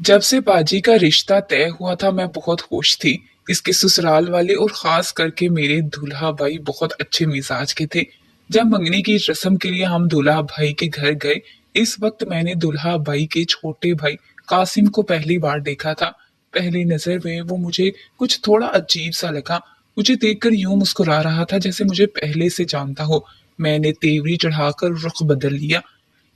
जब से बाजी का रिश्ता तय हुआ था मैं बहुत खुश थी। इसके ससुराल वाले और खास करके मेरे दूल्हा भाई बहुत अच्छे मिजाज के थे। जब मंगनी की रस्म के लिए हम दूल्हा भाई के घर गए, इस वक्त मैंने दूल्हा भाई के छोटे भाई कासिम को पहली बार देखा था। पहली नजर में वो मुझे कुछ थोड़ा अजीब सा लगा। मुझे देखकर यूं मुस्कुरा रहा था जैसे मुझे पहले से जानता हो। मैंने तेवरी चढ़ाकर रुख बदल लिया।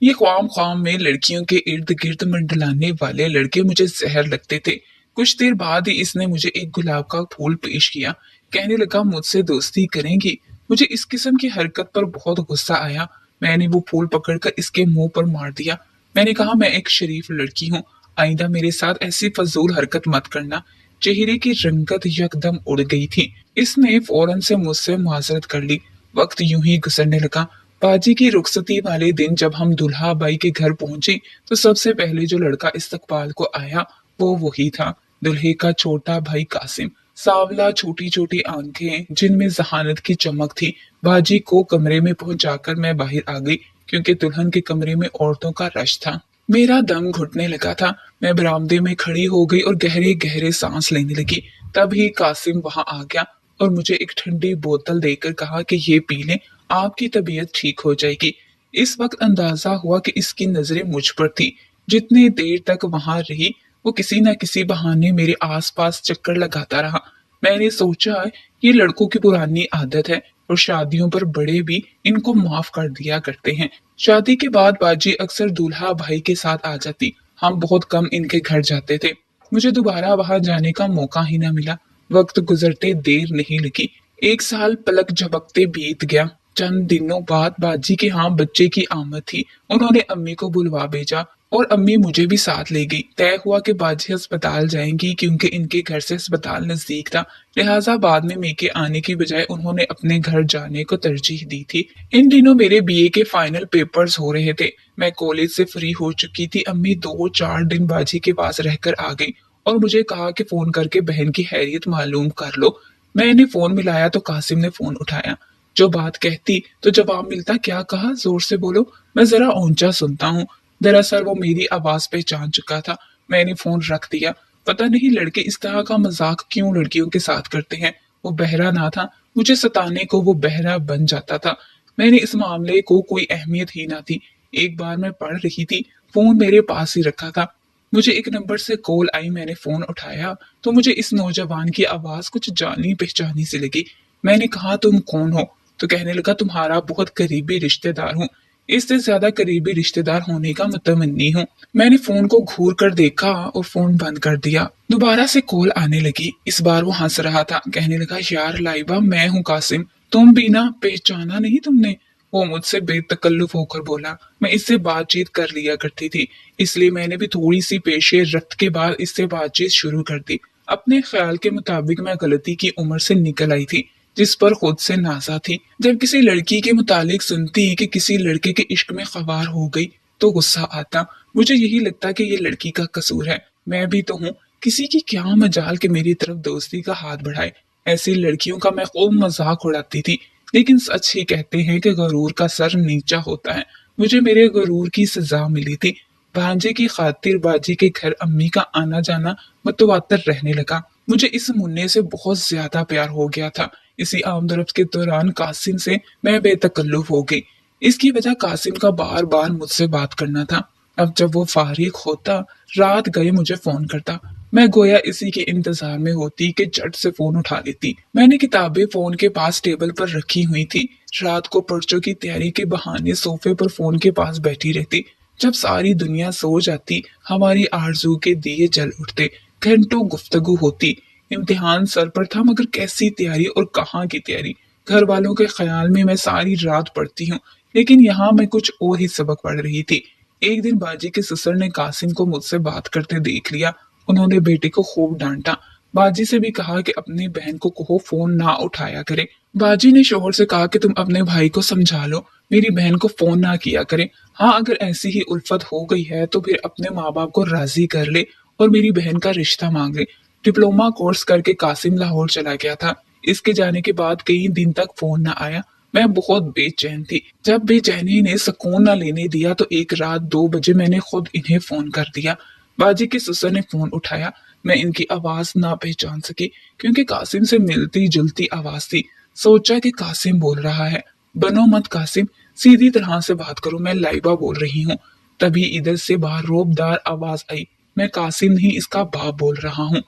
ये ख्वाम ख्वाम में लड़कियों के इर्द गिर्द मंडलाने वाले लड़के मुझे जहर लगते थे। कुछ देर बाद ही इसने मुझे एक गुलाब का फूल पेश किया। कहने लगा मुझसे दोस्ती करेंगी। मुझे इस किस्म की हरकत पर बहुत गुस्सा आया। मैंने वो फूल पकड़कर इसके मुंह पर मार दिया। मैंने कहा मैं एक शरीफ लड़की हूँ, आइंदा मेरे साथ ऐसी फजूल हरकत मत करना। चेहरे की रंगत यकदम उड़ गई थी। इसने फौरन से मुझसे मुआजरत कर ली। वक्त यूं ही गुजरने लगा। बाजी की रुखसती वाले दिन जब हम दुल्हा बाई के घर पहुंचे तो सबसे पहले जो लड़का इस्तकबाल को आया वो वही था, दुल्हे का छोटा भाई कासिम। सांवला, छोटी छोटी आंखें जिनमें जहानत की चमक थी। बाजी को कमरे में पहुंचाकर मैं बाहर आ गई क्योंकि दुल्हन के कमरे में औरतों का रश था। मेरा दम घुटने लगा था। मैं बरामदे में खड़ी हो गई और गहरे गहरे सांस लेने लगी। तभी कासिम वहां आ गया और मुझे एक ठंडी बोतल देकर कहा कि ये पी लें, आपकी तबीयत ठीक हो जाएगी। इस वक्त अंदाजा हुआ कि इसकी नजरें मुझ पर थी। जितनी देर तक वहां रही वो किसी न किसी बहाने मेरे आसपास चक्कर लगाता रहा। मैंने सोचा ये लड़कों की पुरानी आदत है और शादियों पर बड़े भी इनको माफ कर दिया करते हैं। शादी के बाद बाजी अक्सर दूल्हा भाई के साथ आ जाती। हम बहुत कम इनके घर जाते थे। मुझे दोबारा वहां जाने का मौका ही न मिला। वक्त गुजरते देर नहीं लगी। एक साल पलक झपकते बीत गया। चंद दिनों बाद बाजी के यहाँ बच्चे की आमद थी। उन्होंने अम्मी को बुलवा भेजा और अम्मी मुझे भी साथ ले गई। तय हुआ कि बाजी अस्पताल जाएंगी क्योंकि इनके घर से अस्पताल नजदीक था। लिहाजा बाद में मेके आने की बजाय उन्होंने अपने घर जाने को तरजीह दी थी। इन दिनों मेरे बीए के फाइनल पेपर्स हो रहे थे। मैं कॉलेज से फ्री हो चुकी थी। अम्मी 2-4 दिन बाजी के पास रहकर आ गई और मुझे कहा कि फोन करके बहन की हैरियत मालूम कर लो। मैंने फोन मिलाया तो कासिम ने फोन उठाया। जो बात कहती तो जवाब मिलता। क्या कहा, जोर से बोलो, मैं जरा ऊंचा सुनता हूँ। दरअसल वो मेरी आवाज पहचान चुका था। मैंने फोन रख दिया। पता नहीं लड़के इस तरह का मजाक क्यों लड़कियों के साथ करते हैं। वो बहरा ना था, मुझे सताने को वो बहरा बन जाता था। मैंने इस मामले को कोई अहमियत ही ना दी। एक बार मैं पढ़ रही थी, फोन मेरे पास ही रखा था। मुझे एक नंबर से कॉल आई। मैंने फोन उठाया तो मुझे इस नौजवान की आवाज कुछ जानी पहचानी सी लगी। मैंने कहा तुम कौन हो? तो कहने लगा तुम्हारा बहुत करीबी रिश्तेदार हूँ। इससे ज्यादा करीबी रिश्तेदार होने का मुतमन्नी हूँ। मैंने फोन को घूर कर देखा और फोन बंद कर दिया। दोबारा से कॉल आने लगी। इस बार वो हंस रहा था। कहने लगा यार लाइबा, मैं हूँ कासिम। तुम भी ना, पहचाना नहीं तुमने? वो मुझसे बेतकल्लुफ होकर बोला। मैं इससे बातचीत कर लिया करती थी, इसलिए मैंने भी थोड़ी सी पेशे रक्त के बाद इससे बातचीत शुरू कर दी। अपने ख्याल के मुताबिक मैं गलती की उम्र से निकल आई थी जिस पर खुद से नाजा थी। जब किसी लड़की के मुतालिक सुनती कि किसी लड़के के इश्क में ख्वार हो गई तो गुस्सा आता। मुझे यही लगता कि ये लड़की का कसूर है। मैं भी तो हूँ, किसी की क्या मजाल कि मेरी तरफ दोस्ती का हाथ बढ़ाए। ऐसी लड़कियों का मैं खूब मजाक उड़ाती थी। लेकिन सच ही कहते हैं कि गरूर का सर नीचा होता है। मुझे मेरे गरूर की सजा मिली थी। भांजे की खातिर बाजी के घर अम्मी का आना जाना मुतवातर रहने लगा। मुझे इस मुन्ने से बहुत ज्यादा प्यार हो गया था। इसी आमदरफ्त के दौरान कासिम से मैं बेतकल्लुफ हो गई। इसकी वजह कासिम का बार बार मुझसे बात करना था। अब जब वो फारिग होता, रात गए मुझे फोन करता। मैं गोया इसी के इंतजार में होती कि झट से फोन उठा लेती। मैंने किताबें फोन के पास टेबल पर रखी हुई थी। रात को पर्चों की तैयारी के बहाने सोफे पर फोन के पास बैठी रहती। जब सारी दुनिया सो जाती, हमारी आरजू के दिए जल उठते। घंटों गुफ्तगू होती। इम्तिहान सर पर था मगर कैसी तैयारी और कहाँ की तैयारी। घर वालों के ख्याल में मैं सारी रात पढ़ती हूँ, लेकिन यहाँ मैं कुछ और ही सबक पढ़ रही थी। एक दिन बाजी के ससुर ने कासिम को मुझसे बात करते देख लिया। उन्होंने बेटे को खूब डांटा। बाजी से भी कहा कि अपनी बहन को कहो फोन ना उठाया करे। बाजी ने शोहर से कहा कि तुम अपने भाई को समझा लो, मेरी बहन को फोन ना किया करे। हाँ, अगर ऐसी ही उल्फत हो गई है तो फिर अपने माँ बाप को राजी कर ले और मेरी बहन का रिश्ता मांग ले। डिप्लोमा कोर्स करके कासिम लाहौर चला गया था। इसके जाने के बाद कई दिन तक फोन न आया। मैं बहुत बेचैन थी। जब बेचैनी ने सुकून न लेने दिया तो एक रात 2 बजे मैंने खुद इन्हें फोन कर दिया। बाजी के ससुर ने फोन उठाया। मैं इनकी आवाज ना पहचान सकी क्योंकि कासिम से मिलती जुलती आवाज थी। सोचा कि कासिम बोल रहा है। बनो मत कासिम, सीधी तरह से बात करो, मैं लाइबा बोल रही हूँ। तभी इधर से बाहर रोबदार आवाज आई, मैं कासिम नहीं इसका बाप बोल रहा हूँ।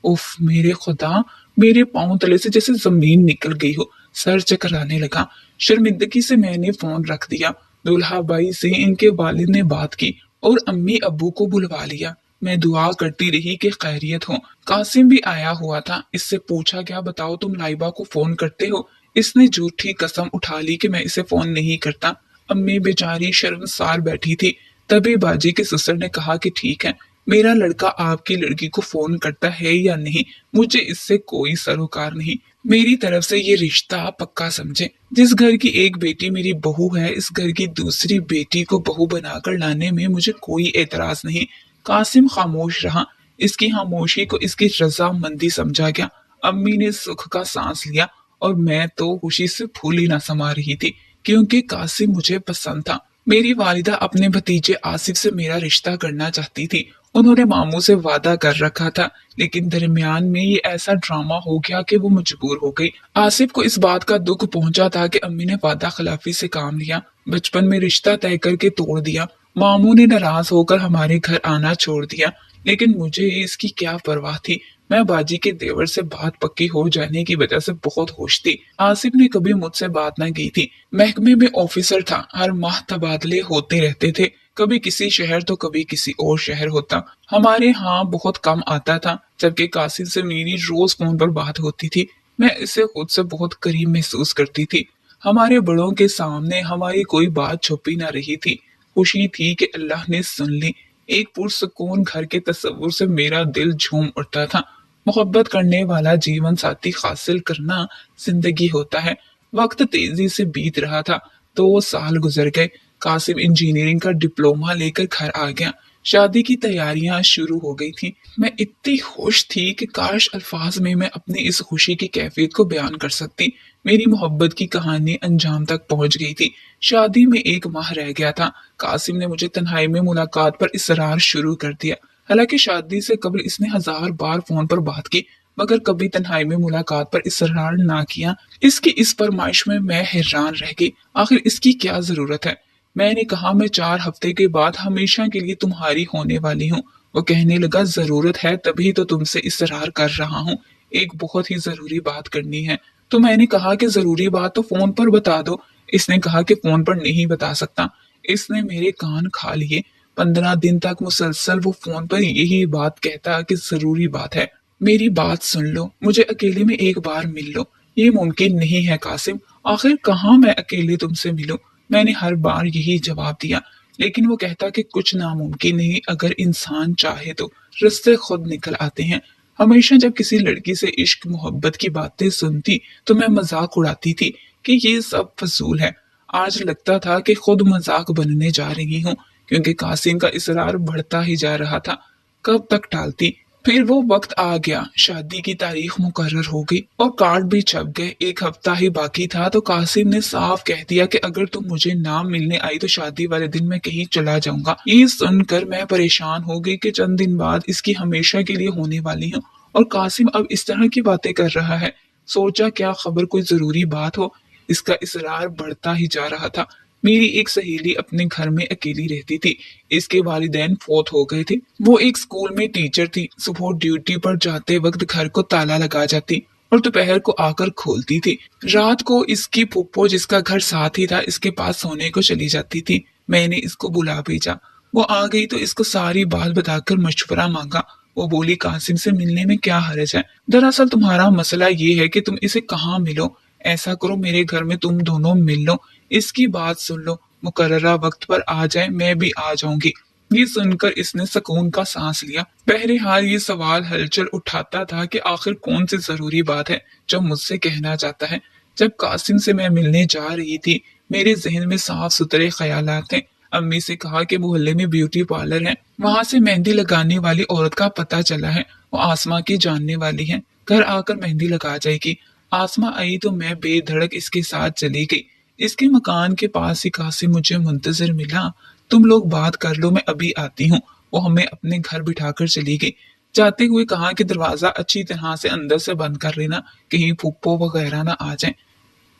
उफ मेरे खुदा, मेरे पांव तले से जैसे जमीन निकल गई हो, सर चकराने लगा। शर्मिंदगी से मैंने फोन रख दिया। दुल्हा भाई से इनके वालिद ने बात की और अम्मी अब्बू को बुलवा लिया। मैं दुआ करती रही कि खैरियत हो। कासिम भी आया हुआ था। इससे पूछा, क्या बताओ तुम लाइबा को फोन करते हो? इसने झूठी कसम उठा ली कि मैं इसे फोन नहीं करता। अम्मी बेचारी शर्मसार बैठी थी। तभी बाजी के ससुर ने कहा कि ठीक है, मेरा लड़का आपकी लड़की को फोन करता है या नहीं, मुझे इससे कोई सरोकार नहीं। मेरी तरफ से ये रिश्ता पक्का समझे। जिस घर की एक बेटी मेरी बहू है, इस घर की दूसरी बेटी को बहू बनाकर लाने में मुझे कोई एतराज नहीं। कासिम खामोश रहा। इसकी खामोशी को इसकी रजामंदी समझा गया। अम्मी ने सुख का सांस लिया और मैं तो खुशी से फूली ना समा रही थी क्योंकि कासिम मुझे पसंद था। मेरी वालिदा अपने भतीजे आसिफ से मेरा रिश्ता करना चाहती थी। उन्होंने मामू से वादा कर रखा था, लेकिन दरमियान में ये ऐसा ड्रामा हो गया कि वो मजबूर हो गई। आसिफ को इस बात का दुख पहुंचा था कि अम्मी ने वादा खिलाफी से काम लिया, बचपन में रिश्ता तय करके तोड़ दिया। मामू ने नाराज होकर हमारे घर आना छोड़ दिया, लेकिन मुझे इसकी क्या परवाह थी। मैं बाजी के देवर से बात पक्की हो जाने की वजह से बहुत खुश थी। आसिफ ने कभी मुझसे बात न की थी। महकमे में ऑफिसर था, हर माह तबादले होते रहते थे, कभी किसी शहर तो कभी किसी और शहर होता। हमारे यहाँ बहुत कम आता था, जबकि कासिम से मेरी रोज फोन पर बात होती थी। मैं इसे खुद से बहुत करीब महसूस करती थी। हमारे बड़ों के सामने हमारी कोई बात छुपी न रही थी। खुशी थी कि अल्लाह ने सुन ली। एक पुरसकून घर के तस्वुर से मेरा दिल झूम उठता था। मोहब्बत करने वाला जीवन साथी हासिल करना जिंदगी होता है। वक्त तेजी से बीत रहा था। 2 साल गुजर गए। कासिम इंजीनियरिंग का डिप्लोमा लेकर घर आ गया। शादी की तैयारियां शुरू हो गई थी। मैं इतनी खुश थी कि काश अल्फाज में मैं अपनी इस खुशी की कैफियत को बयान कर सकती। मेरी मोहब्बत की कहानी अंजाम तक पहुंच गई थी। शादी में 1 माह रह गया था। कासिम ने मुझे तन्हाई में मुलाकात पर इसरार शुरू कर दिया। हालांकि शादी से कबल इसने 1000 बार फोन पर बात की, मगर कभी तन्हाई में मुलाकात पर इसरार ना किया। इसकी इस फरमाइश में मैं हैरान रह गई। आखिर इसकी क्या जरूरत है? मैंने कहा, मैं 4 हफ्ते के बाद हमेशा के लिए तुम्हारी होने वाली हूँ। वो कहने लगा, जरूरत है तभी तो तुमसे इसरार कर रहा हूँ, एक बहुत ही जरूरी बात करनी है। तो मैंने कहा कि जरूरी बात तो फोन पर बता दो। इसने कहा कि फोन पर नहीं बता सकता। इसने मेरे कान खा लिए। 15 दिन तक मुसलसल वो फोन पर यही बात कहता कि जरूरी बात है, मेरी बात सुन लो, मुझे अकेले में एक बार मिल लो। ये मुमकिन नहीं है कासिम, आखिर कहाँ मैं अकेले तुमसे मिलूं? मैंने हर बार यही जवाब दिया, लेकिन वो कहता कि कुछ नामुमकिन नहीं, अगर इंसान चाहे तो रास्ते खुद निकल आते हैं। हमेशा जब किसी लड़की से इश्क मोहब्बत की बातें सुनती तो मैं मजाक उड़ाती थी कि ये सब फजूल है। आज लगता था कि खुद मजाक बनने जा रही हूँ, क्योंकि कासिम का इसरार बढ़ता ही जा रहा था। कब तक टालती? फिर वो वक्त आ गया। शादी की तारीख मुकर्रर हो गई और कार्ड भी छप गए। 1 हफ्ता ही बाकी था तो कासिम ने साफ कह दिया कि अगर तुम मुझे ना मिलने आई तो शादी वाले दिन मैं कहीं चला जाऊंगा। ये सुनकर मैं परेशान हो गई कि चंद दिन बाद इसकी हमेशा के लिए होने वाली हूँ और कासिम अब इस तरह की बातें कर रहा है। सोचा क्या खबर कोई जरूरी बात हो। इसका इसरार बढ़ता ही जा रहा था। मेरी एक सहेली अपने घर में अकेली रहती थी। इसके वालिदैन फौत हो गए थे। वो एक स्कूल में टीचर थी। सुबह ड्यूटी पर जाते वक्त घर को ताला लगा जाती और दोपहर को आकर खोलती थी। रात को इसकी फुप्पो, जिसका घर साथ ही था, इसके पास सोने को चली जाती थी। मैंने इसको बुला भेजा। वो आ गई तो इसको सारी बात बताकर मशवरा मांगा। वो बोली, कासिम से मिलने में क्या हर्ज है? दरअसल तुम्हारा मसला ये है कि तुम इसे कहाँ मिलो। ऐसा करो, मेरे घर में तुम दोनों मिल लो, इसकी बात सुन लो, मुकर्ररा वक्त पर आ जाए, मैं भी आ जाऊंगी। ये सुनकर इसने सुकून का सांस लिया। बहरहाल ये सवाल हलचल उठाता था कि आखिर कौन सी जरूरी बात है जो मुझसे कहना चाहता है। जब कासिम से मैं मिलने जा रही थी, मेरे जहन में साफ सुथरे ख्यालात थे। अम्मी से कहा कि मोहल्ले में ब्यूटी पार्लर है, वहां से मेहंदी लगाने वाली औरत का पता चला है। वो आसमा की जानने वाली है, घर आकर मेहंदी लगा जाएगी। आसमा आई तो मैं बेधड़क इसके साथ चली गई। इसके मकान के पास ही कासिम मुझे मुंतजर मिला। तुम लोग बात कर लो, मैं अभी आती हूँ। वो हमें अपने घर बिठाकर चली गई। जाते हुए कहा कि दरवाजा अच्छी तरह से अंदर से बंद कर लेना, कहीं फूफो वगैरह ना आ जाए।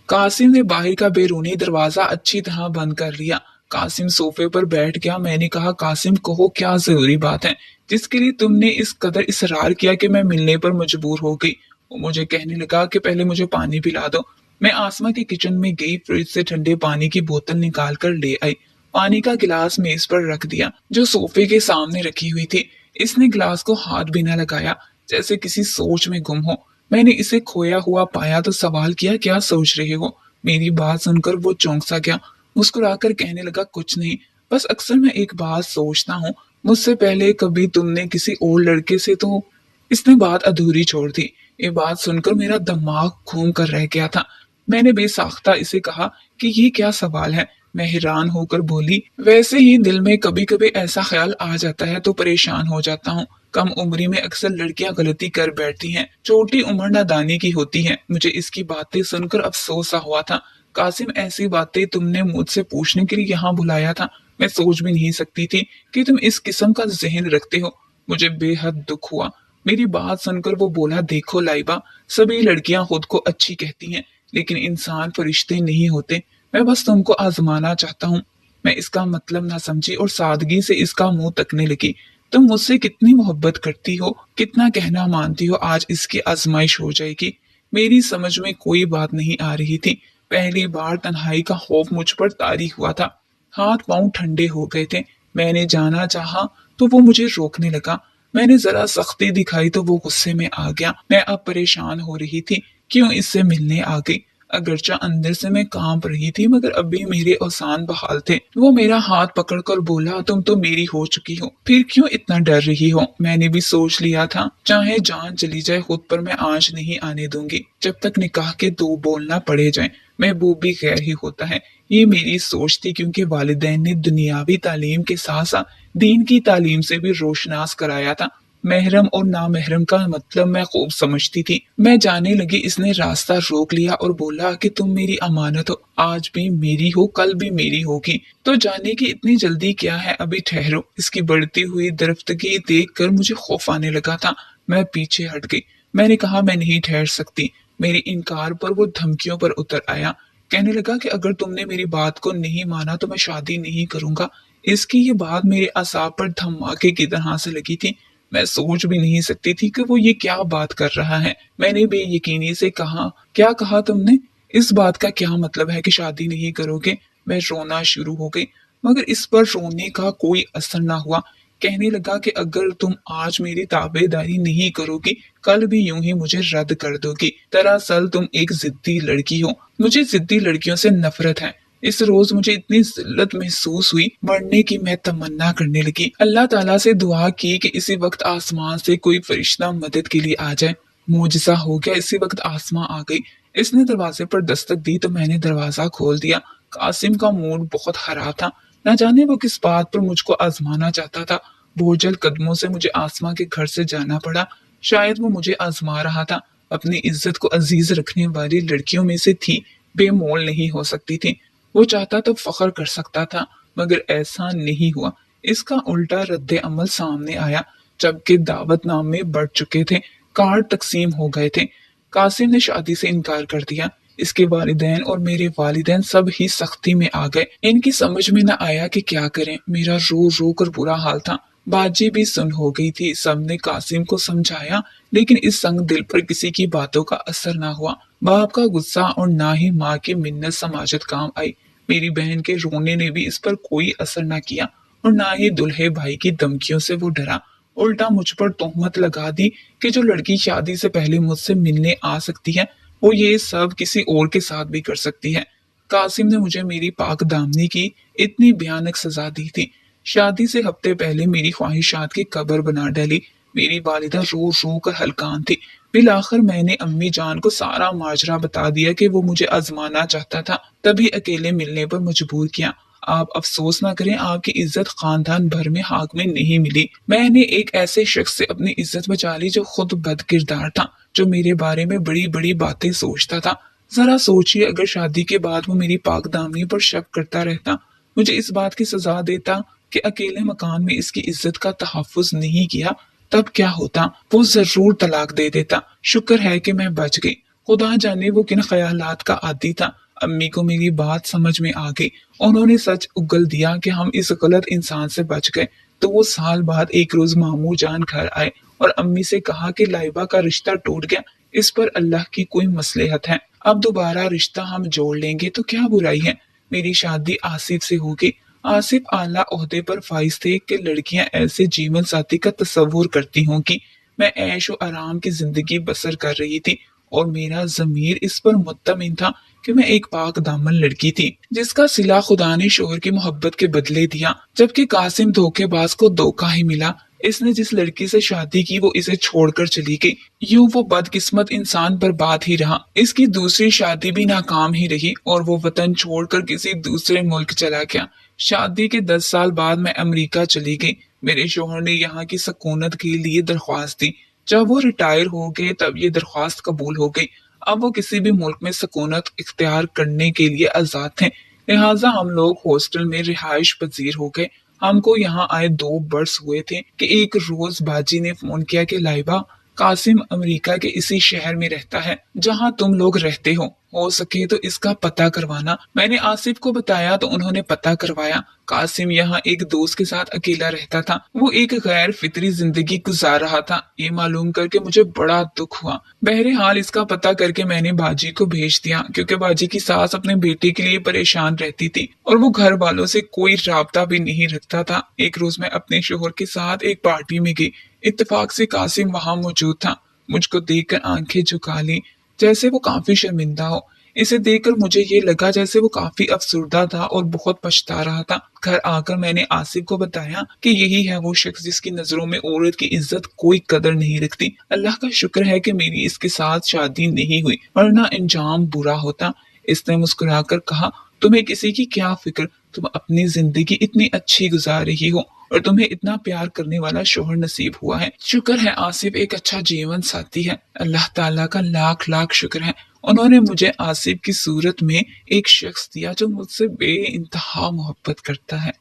कासिम ने बाहर का बैरूनी दरवाजा अच्छी तरह बंद कर लिया। कासिम सोफे पर बैठ गया। मैंने कहा, कासिम कहो क्या जरूरी बात है जिसके लिए तुमने इस कदर इसरार किया कि मैं मिलने पर मजबूर हो गई। वो मुझे कहने लगा कि पहले मुझे पानी पिला दो। मैं आसमा के किचन में गई, फ्रिज से ठंडे पानी की बोतल निकाल कर ले आई। पानी का गिलास मेज पर रख दिया जो सोफे के सामने रखी हुई थी। इसने गिलास को हाथ भी न लगाया, जैसे किसी सोच में गुम हो। मैंने इसे खोया हुआ पाया तो सवाल किया, क्या सोच रहे हो? मेरी बात सुनकर वो चौंक सा गया। मुस्कुराकर कहने लगा, कुछ नहीं, बस अक्सर मैं एक बात सोचता हूँ, मुझसे पहले कभी तुमने किसी और लड़के से तो। इसने बात अधूरी छोड़ दी। ये बात सुनकर मेरा दिमाग घूम कर रह गया था। मैंने बेसाख्ता इसे कहा कि ये क्या सवाल है। मैं हैरान होकर बोली, वैसे ही दिल में कभी कभी ऐसा ख्याल आ जाता है तो परेशान हो जाता हूँ। कम उम्री में अक्सर लड़कियां गलती कर बैठती हैं, छोटी उम्र नादानी की होती है। मुझे इसकी बातें सुनकर अफसोस सा हुआ था। कासिम, ऐसी बातें तुमने मुझसे पूछने के लिए यहाँ बुलाया था? मैं सोच भी नहीं सकती थी कि तुम इस किस्म का जहन रखते हो। मुझे बेहद दुख हुआ। मेरी बात सुनकर वो बोला, देखो लाइबा, सभी लड़कियां खुद को अच्छी कहती हैं, लेकिन इंसान फरिश्ते नहीं होते। मैं बस तुमको आजमाना चाहता हूँ। मैं इसका मतलब ना समझी और सादगी से इसका मुंह तकने लगी। तुम मुझसे कितनी मोहब्बत करती हो, कितना कहना मानती हो, आज इसकी आजमाइश हो जाएगी। मेरी समझ में कोई बात नहीं आ रही थी। पहली बार तन्हाई का खौफ मुझ पर तारी हुआ था। हाथ पांव ठंडे हो गए थे। मैंने जाना चाहा तो वो मुझे रोकने लगा। मैंने जरा सख्ती दिखाई तो वो गुस्से में आ गया। मैं अब परेशान हो रही थी, क्यों इससे मिलने आ गई। अगरचा अंदर से मैं कांप रही थी, मगर अभी मेरे औसान बहाल थे। वो मेरा हाथ पकड़कर बोला, तुम तो मेरी हो चुकी हो, फिर क्यों इतना डर रही हो? मैंने भी सोच लिया था, चाहे जान चली जाए खुद पर मैं आंच नहीं आने दूंगी जब तक निकाह के दो बोलना पड़े जाए। महबूब भी गैर ही होता है। ये मेरी सोच थी, क्योंकि वालिदैन ने दुनियावी तालीम के साथ साथ दीन की तालीम से भी रोशनास कराया था। महरम और नामहरम का मतलब मैं खूब समझती थी। मैं जाने लगी, इसने रास्ता रोक लिया और बोला कि तुम मेरी अमानत हो, आज भी मेरी हो, कल भी मेरी होगी। तो जाने की इतनी जल्दी क्या है, अभी ठहरो। इसकी बढ़ती हुई दरफ्तगी देख कर मुझे खौफ आने लगा था। मैं पीछे हट गई। मैंने कहा, मैं नहीं ठहर सकती। मेरे इनकार पर वो धमकियों पर उतर आया। कहने लगा कि अगर तुमने मेरी बात को नहीं माना तो मैं शादी नहीं करूंगा। इसकी ये बात मेरे असाब पर धमाके की तरह से लगी थी। मैं सोच भी नहीं सकती थी कि वो ये क्या बात कर रहा है। मैंने बेयकीनी से कहा, क्या कहा तुमने? इस बात का क्या मतलब है कि शादी नहीं करोगे? मैं रोना शुरू हो गई, मगर इस पर रोने का कोई असर ना हुआ। कहने लगा कि अगर तुम आज मेरी ताबेदारी नहीं करोगी, कल भी यूं ही मुझे रद्द कर दोगी। दरअसल तुम एक जिद्दी लड़की हो। मुझे जिद्दी लड़कियों से नफरत है। इस रोज मुझे इतनी जिल्लत महसूस हुई, मरने की मैं तमन्ना करने लगी। अल्लाह ताला से दुआ की कि इसी वक्त आसमान से कोई फरिश्ता मदद के लिए आ जाए। मुआजिजा हो गया, इसी वक्त आसमां आ गई। इसने दरवाजे पर दस्तक दी तो मैंने दरवाजा खोल दिया। कासिम का मूड बहुत खराब था। न जाने वो किस बात पर मुझको आजमाना चाहता था। बोझल कदमों से मुझे आसमां के घर से जाना पड़ा। शायद वो मुझे आजमा रहा था। अपनी इज्जत को अजीज रखने वाली लड़कियों में से थी, बेमोल नहीं हो सकती थी। वो चाहता तो फख्र कर सकता था, मगर ऐसा नहीं हुआ। इसका उल्टा रद्द अमल सामने आया। जबकि दावतनामे बढ़ चुके थे, कार्ड तकसीम हो गए थे। कासिम ने शादी से इनकार कर दिया। इसके वालिदैन और मेरे वालिदैन सब ही सख्ती में आ गए। इनकी समझ में न आया कि क्या करें। मेरा रो रो कर बुरा हाल था। बाजी भी सुन हो गई थी। सबने कासिम को समझाया, लेकिन इस संग दिल पर किसी की बातों का असर ना हुआ। बाप का गुस्सा और ना ही माँ की मिन्नत समाजत काम आई। मेरी बहन के रोने ने भी इस पर कोई असर ना किया, और ना ही दुल्हे भाई की धमकियों से वो डरा। उल्टा मुझ पर तोहमत लगा दी कि जो लड़की शादी से पहले मुझसे मिलने आ सकती है, वो ये सब किसी और के साथ भी कर सकती है। कासिम ने मुझे मेरी पाक दामनी की इतनी भयानक सजा दी थी। शादी से हफ्ते पहले मेरी ख्वाहिशात की कब्र बना डाली। मेरी वालिदा रो रो कर हलकान थी। फिर आखिर मैंने अम्मी जान को सारा माजरा बता दिया कि वो मुझे आजमाना चाहता था, तभी अकेले मिलने पर मजबूर किया। आप अफसोस ना करें, आपकी इज्जत खानदान भर में हाक में नहीं मिली। मैंने एक ऐसे शख्स से अपनी इज्जत बचा ली जो खुद बद किरदार था, जो मेरे बारे में बड़ी बड़ी बातें सोचता था। जरा सोचिए, अगर शादी के बाद वो मेरी पाक दामनी पर शक करता रहता, मुझे इस बात की सजा देता کہ अकेले मकान में इसकी इज्जत का तहफ़्फ़ुज़ नहीं किया तब क्या होता, वो जरूर तलाक दे देता। शुक्र है कि मैं बच गई। खुदा जाने वो किन ख्यालात का आदी था। अम्मी को मेरी बात समझ में आ गई। उन्होंने सच उगल दिया कि हम इस गलत इंसान से बच गए। तो वो साल बाद एक रोज मामू जान घर आए और अम्मी से कहा कि लाइबा का रिश्ता टूट गया, इस पर अल्लाह की कोई मसलहत है, अब दोबारा रिश्ता हम जोड़ लेंगे तो क्या बुराई है। मेरी शादी आसिफ से होगी। आसिफ आला ओहदे पर फाइज थे कि लड़कियां ऐसे जीवन साथी का तस्वुर करती हों कि मैं ऐश व आराम की जिंदगी बसर कर रही थी और मेरा जमीर इस पर मुत्तमिन था कि मैं एक पाक दामन लड़की थी जिसका सिला खुदा ने शोहर की मोहब्बत के बदले दिया, जबकि कासिम धोखेबाज को धोखा ही मिला। इसने जिस लड़की से शादी की वो इसे छोड़कर चली गई। यूं वो बदकिस्मत इंसान बर्बाद ही रहा। इसकी दूसरी शादी भी नाकाम ही रही और वो वतन छोड़कर किसी दूसरे मुल्क चला गया। शादी के 10 साल बाद मैं अमेरिका चली गई। मेरे शोहर ने यहाँ की सकूनत के लिए दरख्वास्त दी। जब वो रिटायर हो गए तब ये दरख्वास्त कबूल हो गई। अब वो किसी भी मुल्क में सकूनत इख्तियार करने के लिए आजाद थे। लिहाजा हम लोग हॉस्टल में रिहाइश पजीर हो गए। हमको यहाँ आए 2 बरस हुए थे कि एक रोज बाजी ने फोन किया कि लाइबा, कासिम अमेरिका के इसी शहर में रहता है जहाँ तुम लोग रहते हो सके तो इसका पता करवाना। मैंने आसिफ को बताया तो उन्होंने पता करवाया। कासिम यहाँ एक दोस्त के साथ अकेला रहता था। वो एक गैर फितरी जिंदगी गुजार रहा था। ये मालूम करके मुझे बड़ा दुख हुआ। बहरहाल इसका पता करके मैंने बाजी को भेज दिया, क्योंकि बाजी की सास अपने बेटे के लिए परेशान रहती थी और वो घर वालों से कोई राबता भी नहीं रखता था। एक रोज मैं अपने शोहर के साथ एक पार्टी में गई। इत्तेफाक से कासिम वहां मौजूद था। मुझको देखकर आंखें झुका ली, जैसे वो काफी शर्मिंदा हो। इसे देखकर मुझे ये लगा जैसे वो काफी अफसुर्दा था और बहुत पछता रहा था। घर आकर मैंने आसिफ को बताया कि यही है वो शख्स जिसकी नजरों में औरत की इज्जत कोई कदर नहीं रखती। अल्लाह का शुक्र है कि मेरी इसके साथ शादी नहीं हुई, वरना अंजाम बुरा होता। इसने मुस्कुराकर कहा, तुम्हें किसी की क्या फिक्र, तुम अपनी जिंदगी इतनी अच्छी गुजार रही हो और तुम्हें इतना प्यार करने वाला शोहर नसीब हुआ है। शुक्र है आसिफ एक अच्छा जीवन साथी है। अल्लाह ताला का लाख लाख शुक्र है। उन्होंने मुझे आसिफ की सूरत में एक शख्स दिया जो मुझसे बे इंतहा मोहब्बत करता है।